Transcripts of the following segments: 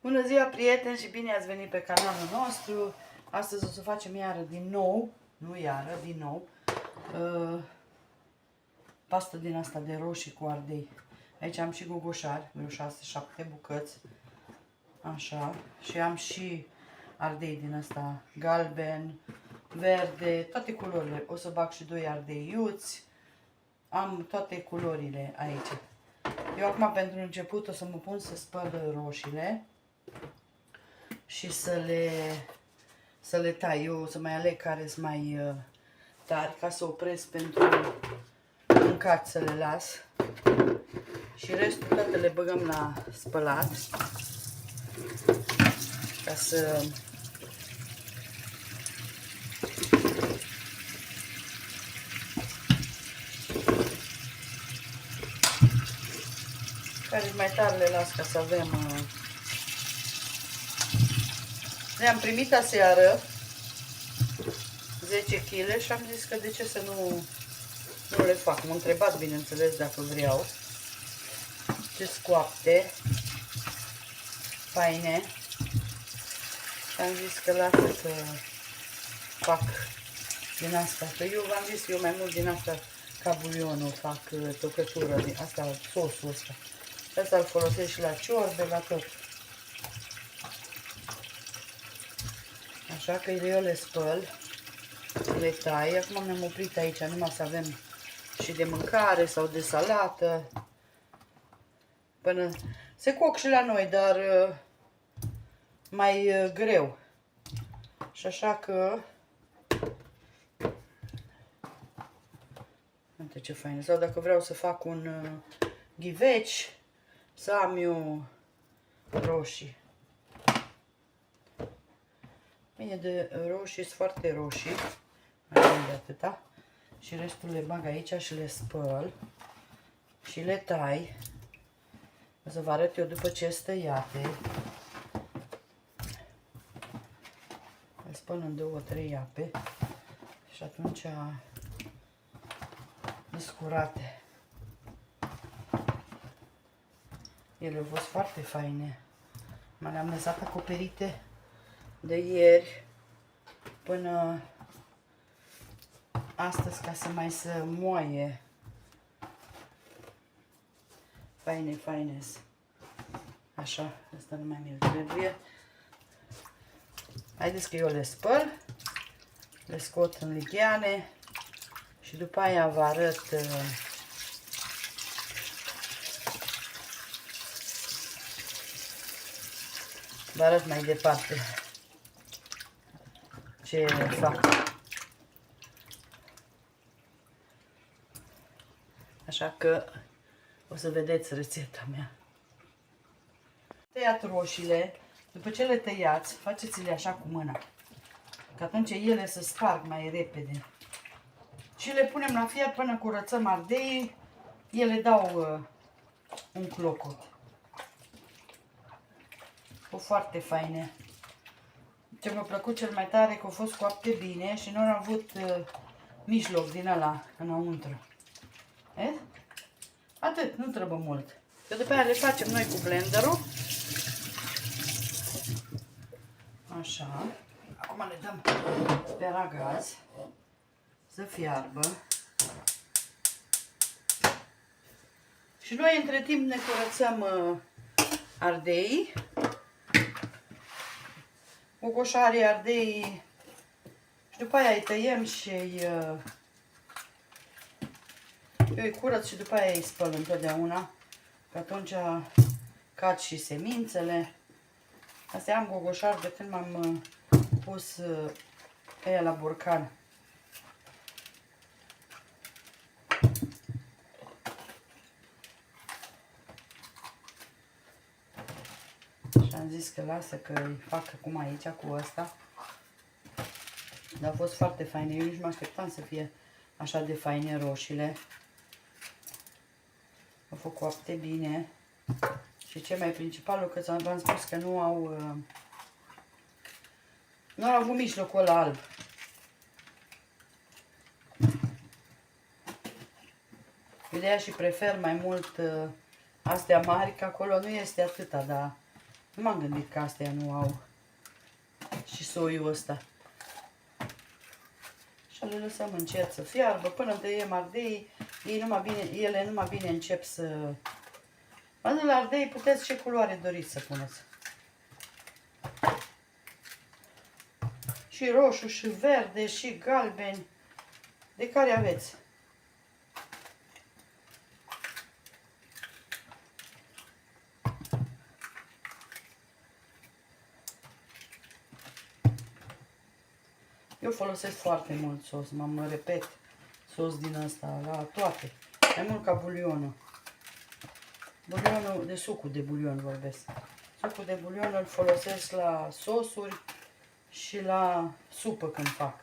Bună ziua, prieteni, și bine ați venit pe canalul nostru. Astăzi o să facem iară din nou, din nou, pastă din asta de roșii cu ardei. Aici am și gogoșari, vreo 6-7 bucăți, așa, și am și ardei din asta, galben, verde, toate culorile. O să bag și 2 ardei iuți, am toate culorile aici. Eu acum, pentru început, o să mă pun să spăl roșiile și să le tai. Eu o să mai aleg care sunt mai tari, ca să opresc pentru mâncat, să le las. Și restul toate le băgăm la spălat, ca să care mai tare le las, ca să avem. Le-am primit aseară 10 kg și am zis că de ce să nu le fac. M-a întrebat, bineînțeles, dacă vreau. Ce scoapte faine. Și am zis că lasă să fac din asta. Că eu v-am zis, eu mai mult din asta ca bulionul fac, tocătură, din asta, sosul ăsta. Asta îl folosesc și la ciorbe, la tot. Așa că eu le spăl, le tai. Acum mi-am oprit aici, numai să avem și de mâncare sau de salată. Până se coc și la noi, dar mai greu. Și așa că uite ce fain. Sau dacă vreau să fac un ghiveci, să am eu roșii. Bine, de roșii sunt foarte roșii, mai bine de atâta. Și restul le bag aici și le spăl și le tai. O să vă arăt eu după ce sunt tăiate. Le spăl în 2-3 ape și atunci sunt curate. Ele au fost foarte faine. Mă le-am lăsat acoperite de ieri până astăzi, ca să mai se moaie. Faine, faine. Așa, asta nu mai mi-l trebuie. Haideți că eu le spăl, le scot în ligheane și după aia vă arăt mai departe ce fac. Așa că o să vedeți rețeta mea. Tăiat roșiile. După ce le tăiați, faceți-le așa cu mâna, că atunci ele se sparg mai repede. Și le punem la fiert până curățăm ardeii. Ele dau un clocot. O foarte faine. Ce mi-a plăcut cel mai tare, că au fost coapte bine și nu au avut mijloc din ăla înăuntru. Vezi? Atât, nu trebuie mult. Că după aia le facem noi cu blenderul. Așa. Acum le dăm pe la gaz să fiarbă. Și noi între timp ne curățăm ardeii. Gogoșarii, ardeii. Și după aia îi tăiem și eu îi curăț și după aia îi spăl întotdeauna. Că atunci cad și semințele. Astea am gogoșar de când m-am pus ea la borcan. Și am zis că lasă că îi fac acum aici cu asta. Dar a fost foarte faine. Eu nici mă așteptam să fie așa de faine roșiile. Au fost coapte bine. Și ce mai principalul, că v-am spus că nu au avut mijlocul ăla alb. Eu de-aia și prefer mai mult astea mari, că acolo nu este atâta, dar Nu m-am gândit că astea nu au și soiul ăsta. Și le lăsăm încet să fiarbă până tăiem ardei. Ele numai bine încep să... La ardei puteți ce culoare doriți să puneți. Și roșu, și verde, și galben, de care aveți. Eu folosesc foarte mult sos, mă repet, sos din ăsta, la toate. Mai mult ca bulionul. Bulionul, de sucul de bulion vorbesc. Sucul de bulion îl folosesc la sosuri și la supă când fac.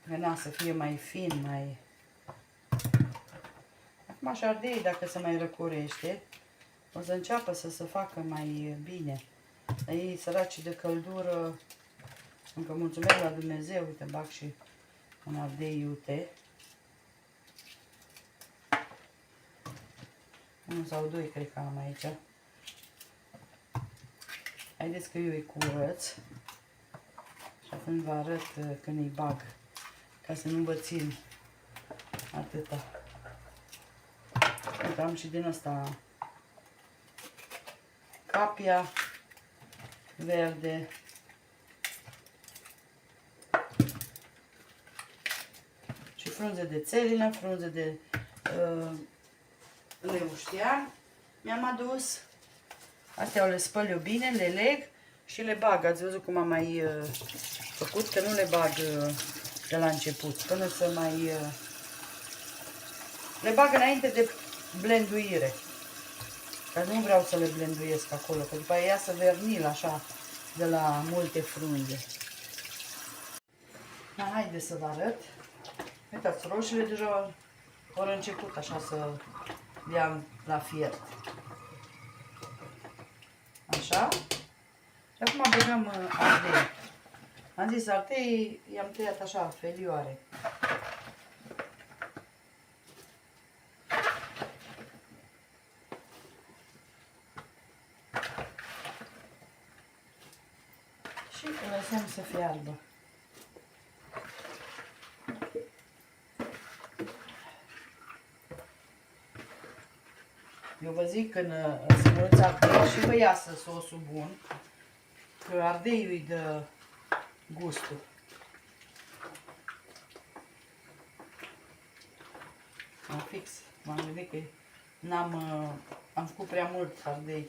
Gâna să fie mai fin, mai... Acum așa ardei, dacă se mai răcorește, o să înceapă să se facă mai bine. Ei, săraci de căldură, încă mulțumesc la Dumnezeu, uite, bag și un ardei iute. 1 sau 2 cred că am aici. Haideți că eu îi curăț și atunci vă arăt când îi bag, ca să nu vă țin atâta. Uite, am și din asta capia verde. Și frunze de țelină, frunze de leuștean. Mi-am adus. Astea le spăl eu bine, le leg și le bag. Ați văzut cum am mai făcut, că nu le bag de la început, până să mai... le bag înainte de blenduire. Că nu vreau să le blenduiesc acolo, că după aia iasă vernil așa de la multe frunze. Haideți să vă arăt. Uitați, roșiile deja au început așa să dea la fiert. Așa. Și acum băgăm ardei. Am zis ardei, i-am tăiat așa, felioare. Și îl lăsăm să fiarbă. Eu vă zic, când îți măruți ardei și vă iasă sosul bun, că ardeiul îi dă gustul. Fix, m-am gândit că am făcut prea mult ardei.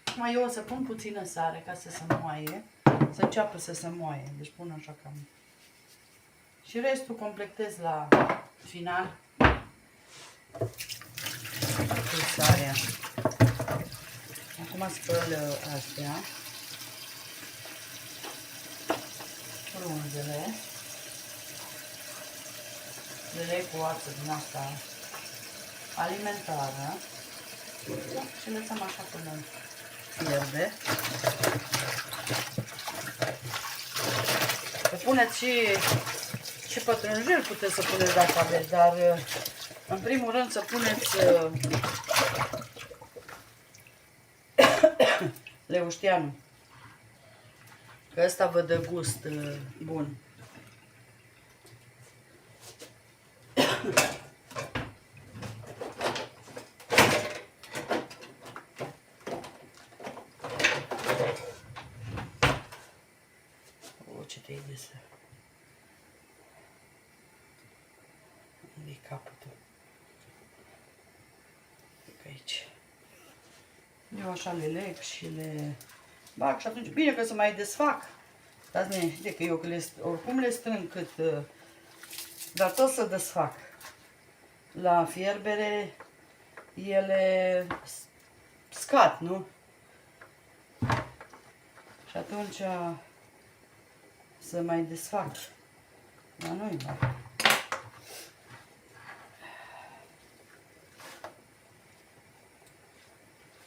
Acum eu o să pun puțină sare ca să se moaie, să înceapă să se moaie, deci pun așa cam. Și restul completez la final cu sarea. Acum spăl astea, frunzele, le leg cu ață din asta alimentară și le lăsăm așa până fierbe. Să puneți și pătrunjel, puteți să puneți dacă aveți, dar în primul rând să puneți leușteanul, că ăsta vă dă gust bun. O, ce te-ai de să... Unde-i capătul? Aici. Eu așa le leg și le bag și atunci bine că să mai desfac. Dați de că eu oricum le strâng cât, dar tot să desfac. La fierbere ele scad, nu? Și atunci să mai desfac. Dar nu-i bag.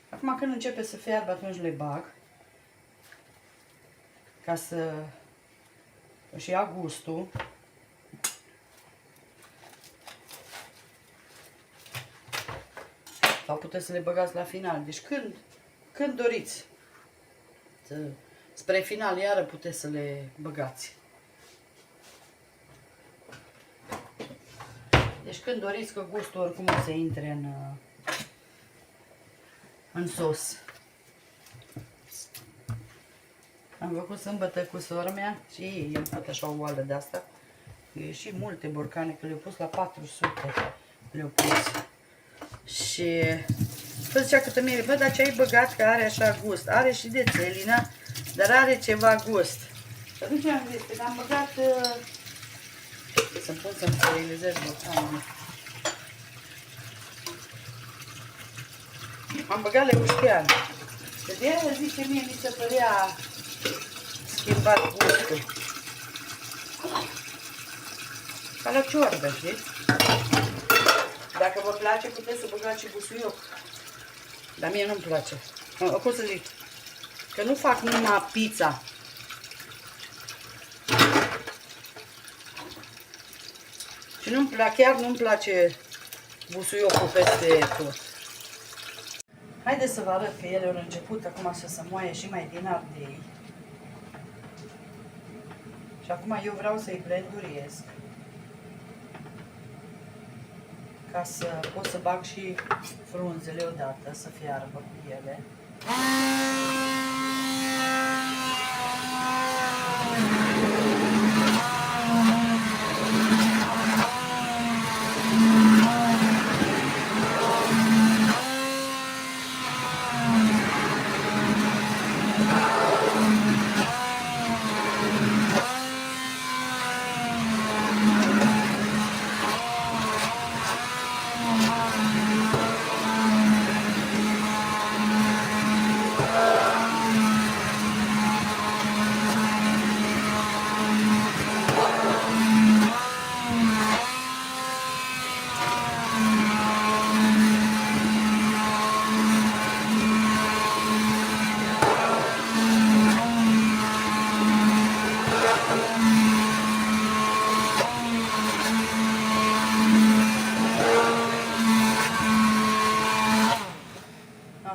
Acum când începe să fiarbă, atunci le bag ca să și ia gustul. Sau puteți să le băgați la final. Deci când doriți. Spre final iară puteți să le băgați. Deci când doriți, că gustul oricum o să intre în sos. Am făcut sâmbătă cu sora mea și i-am făcut așa o oală de asta. E și multe borcane, că le-au pus la 400. Le-au pus. Și tot zicea câtă mie, bă, dar ce ai băgat că are așa gust? Are și de țelină, dar are ceva gust. Și atunci am zis, că am băgat... să-mi pun să-mi sterilizez borcanele. Am băgat leuștean. Că de aia zice mie, mi se părea schimbat gustul. Ca la ciorbă, știți? Dacă vă place, puteți să băgați și busuioc. Dar mie nu-mi place. Cum să zic? Că nu fac numai pizza. Și nu-mi place, chiar nu-mi place busuiocul peste tot. Haideți să vă arăt că ele au început acum să se moaie și mai din ardei. Și acum eu vreau să-i blenduriesc. Ca să pot să bag și frunzele odată, să fiarbă cu ele.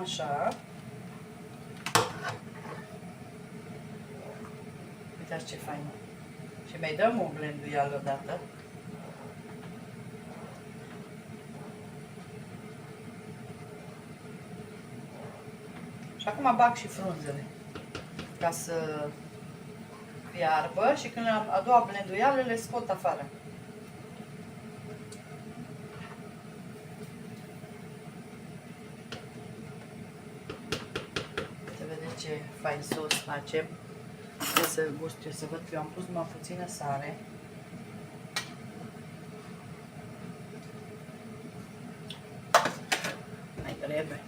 Așa. Uitați ce fain. Și mai dăm o blenduială odată. Și acum bag și frunzele. Ca să fiarbă și când a doua blenduială le scot afară. Ce fain sos facem. Să gust, eu să văd că eu am pus numai puțină sare. Mai trebuie.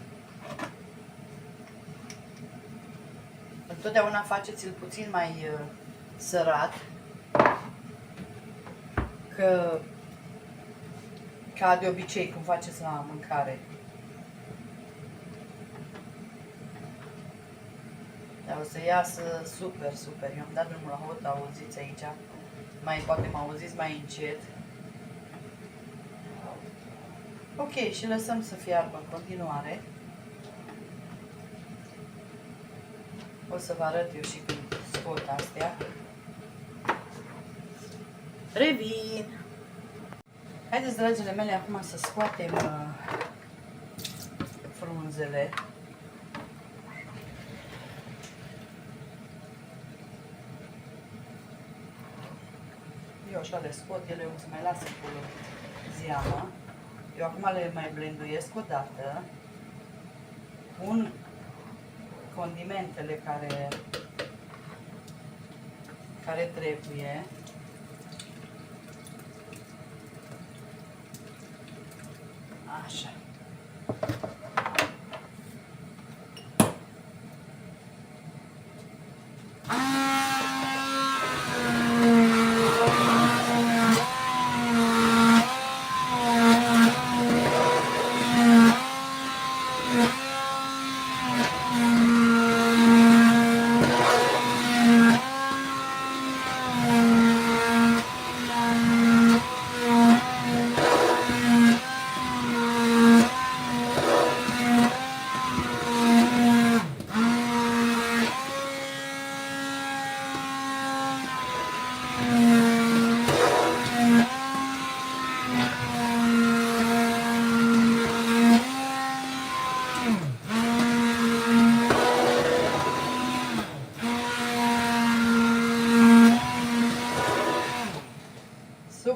Întotdeauna faceți-l puțin mai sărat. Că ca de obicei, cum faceți la mâncare. Dar o să iasă super, super. Eu am dat drumul la hot, auziți aici. Poate mă auziți mai încet. Ok, și lăsăm să fiarbă în continuare. O să vă arăt eu și când scot astea. Revin! Haideți, dragile mele, acum să scoatem frunzele. Eu așa le scot, ele o să mai lasă cu zeamă. Eu acum le mai blenduiesc o dată. Pun condimentele care trebuie. Așa.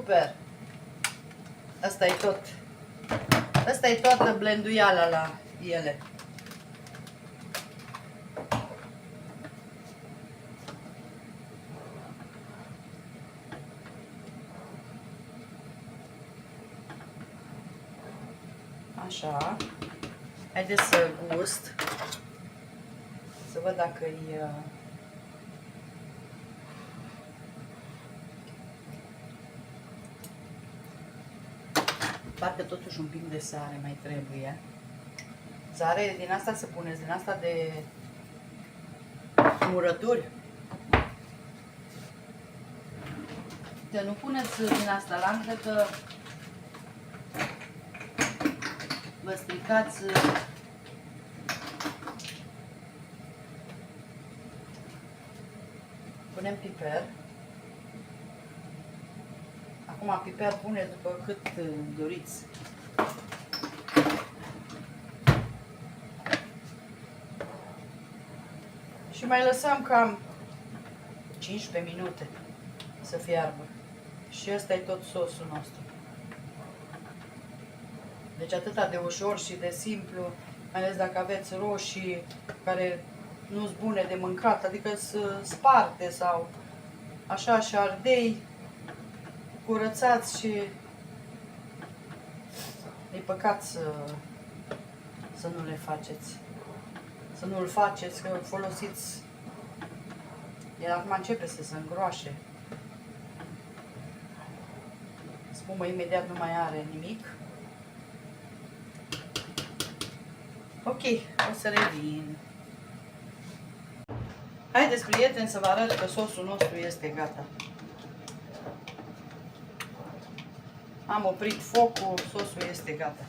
Super! Asta e tot. Asta e toată blenduiala la ele. Așa. Haideți să gust. Să văd dacă e... Parcă totuși un pic de sare mai trebuie. Sare din asta să puneți, din asta de murături. Că nu puneți din asta la că vă stricați. Punem piper. Acum piper puneți după cât doriți. Și mai lăsăm cam 15 minute să fiarbă. Și ăsta e tot sosul nostru. Deci atâta de ușor și de simplu, mai ales dacă aveți roșii care nu sunt bune de mâncat, adică să sparte sau așa, și ardei curățați, și e păcat să nu le faceți. Să nu-l faceți, că folosiți. El acum începe să se îngroașe. Spumă imediat nu mai are nimic. Ok, o să revin. Haideți, prieteni, să vă arăt că sosul nostru este gata. Am oprit focul, sosul este gata.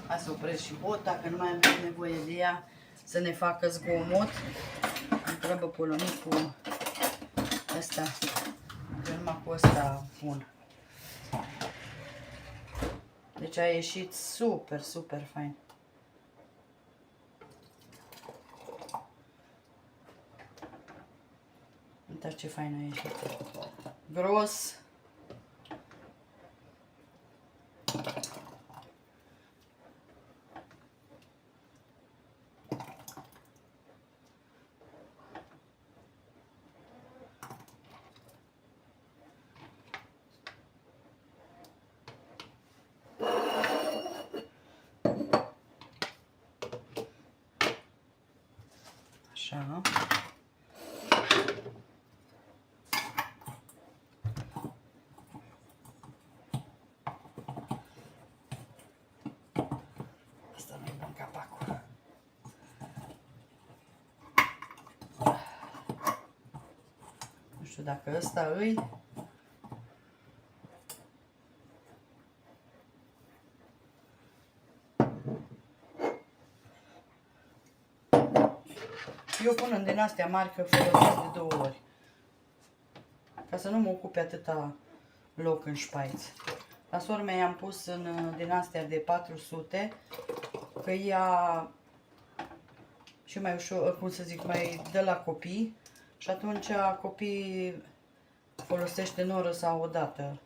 Hai să opresc și bota, că nu mai avem nevoie de ea să ne facă zgomot. Îmi trebuie polonicul ăsta, că numai cu ăsta pun. Deci a ieșit super, super fain. Uitați ce fain a ieșit. Gros. Așa. Asta nu e bun capacul. Nu știu dacă ăsta îi... Eu pun în din astea mari, că folosesc de 2 ori. Ca să nu mă ocupe atâta loc în șpaiț. La sormei am pus în din astea de 400, că ea și mai ușor, cum să zic, mai dă la copii. Și atunci copiii folosește noră sau o dată.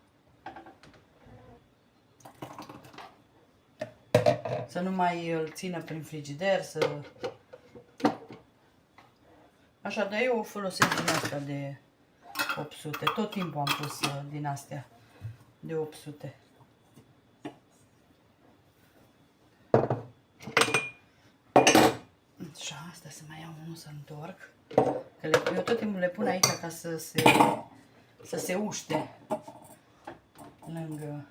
Să nu mai îl țină prin frigider, să... Așa, dar eu o folosesc din asta de 800. Tot timpul am pus din astea de 800. Așa, asta să mai iau unul să întorc. Că eu tot timpul le pun aici ca să se uște lângă.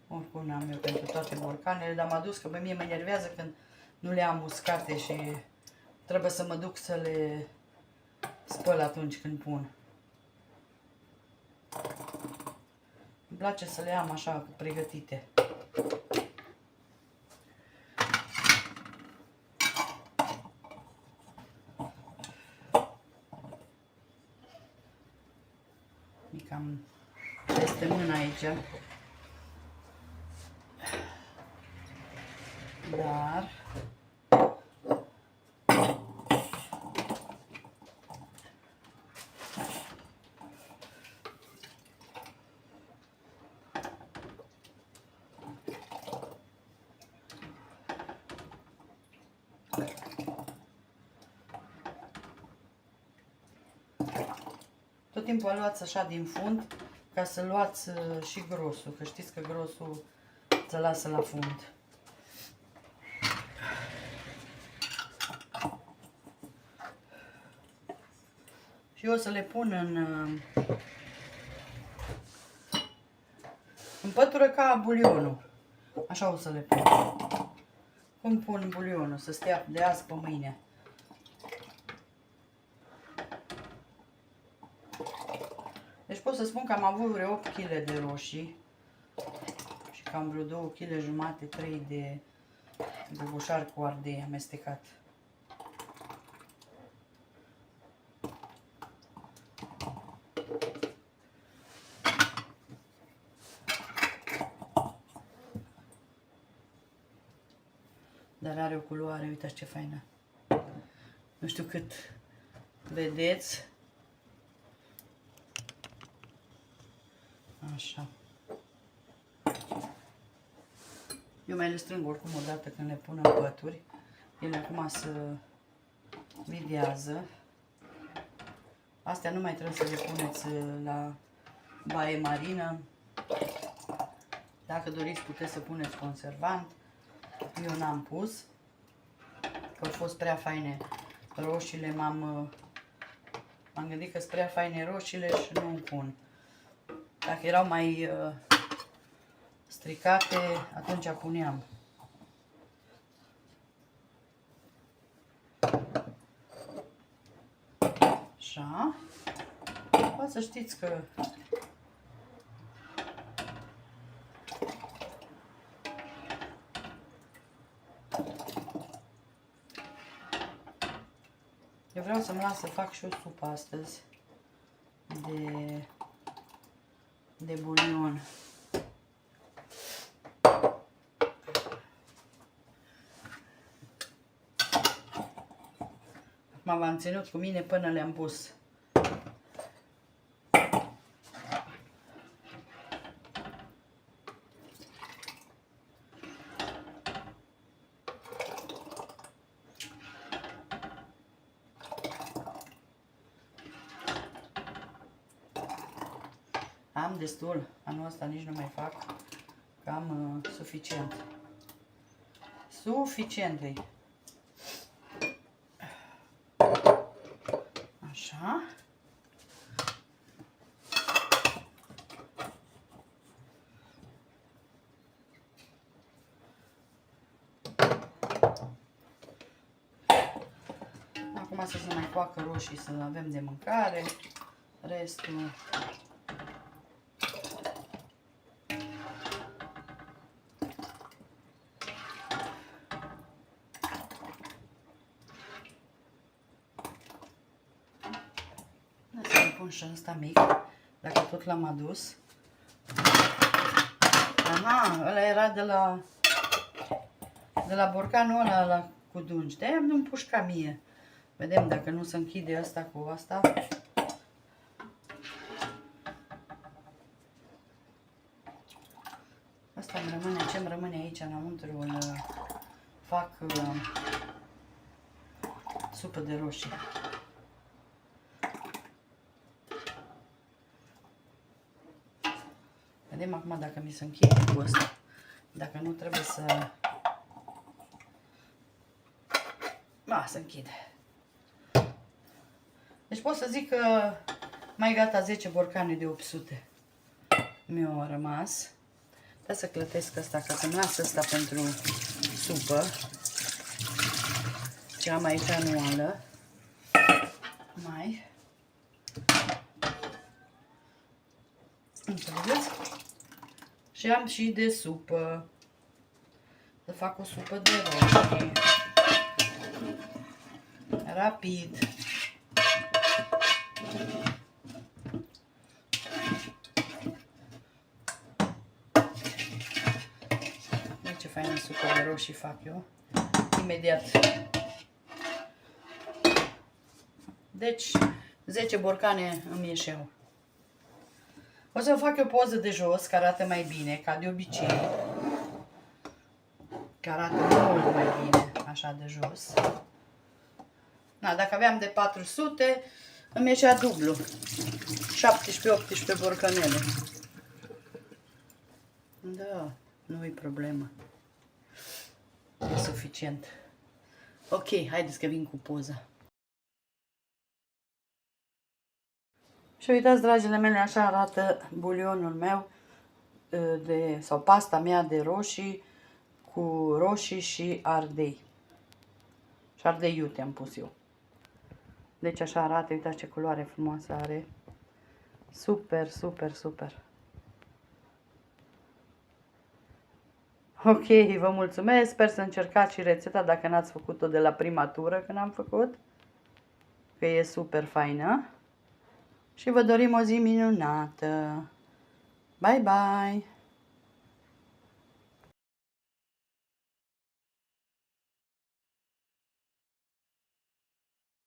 Oricum am eu pentru toate borcanele, dar m-a dus că pe mie mă enervează când nu le am uscate și trebuie să mă duc să le spăl atunci când pun. Îmi place să le am așa pregătite. E cam peste mână aici. Dar tot timpul luați așa din fund ca să luați și grosul, că știți că grosul se lasă la fund. Și eu o să le pun în pătură ca bulionul. Așa o să le pun. Cum pun bulionul, să stea de azi pe mâine. Deci pot să spun că am avut vreo 8 kg de roșii și cam vreo 2 kg jumate, 3 de gogoșar cu ardei amestecat. Dar are o culoare, uitați ce faină. Nu știu cât vedeți. Așa. Eu mai le strâng oricum odată când le pun în pături. Ele acum se videază. Astea nu mai trebuie să le puneți la baie marină. Dacă doriți puteți să puneți conservant. Eu n-am pus, că au fost prea faine roșiile, m-am gândit că sunt prea faine roșiile și nu pun. Dacă erau mai stricate, atunci puneam. Așa. Poate să știți că eu vreau să-mi las să fac și o supă astăzi de bulion. M-am ținut cu mine până le-am pus. Am destul, anul ăsta nici nu mai fac, că am suficient. Suficient. Așa. Acum să se mai coacă roșii, să avem de mâncare. Restul pun și ăsta mic, dacă tot l-am adus. Aha, ăla era de la borcanul ăla cu dungi. De-aia nu-mi pușca mie. Vedem dacă nu se închide asta cu asta. Asta îmi rămâne, ce-mi rămâne aici înăuntru, îl fac supă de roșii. Vedem acum dacă mi se închide cu asta. Dacă nu trebuie să... Da, se închide. Deci pot să zic că mai gata 10 borcane de 800 mi-au rămas. Trebuie să clătesc asta, ca să-mi las asta pentru supă. Ce am aici anuală. Mai. Înțelegeți? Și am și de supă. Să fac o supă de roșii. Rapid. Ce faină supă de roșii fac eu. Imediat. Deci, 10 borcane îmi ieșeau. O să fac o poză de jos, care arată mai bine, ca de obicei. Care arată mult mai bine, așa de jos. Da, dacă aveam de 400, Îmi ieșea dublu. 17-18 borcanele. Da, nu e problemă. E suficient. Ok, haideți că vin cu poza. Și uitați, dragile mele, așa arată bulionul meu sau pasta mea de roșii cu roșii și ardei. Și ardei iute am pus eu. Deci așa arată, uitați ce culoare frumoasă are. Super, super, super. Ok, vă mulțumesc, sper să încercați și rețeta dacă n-ați făcut-o de la prima tură când am făcut. Că e super faină. Și vă dorim o zi minunată. Bye, bye!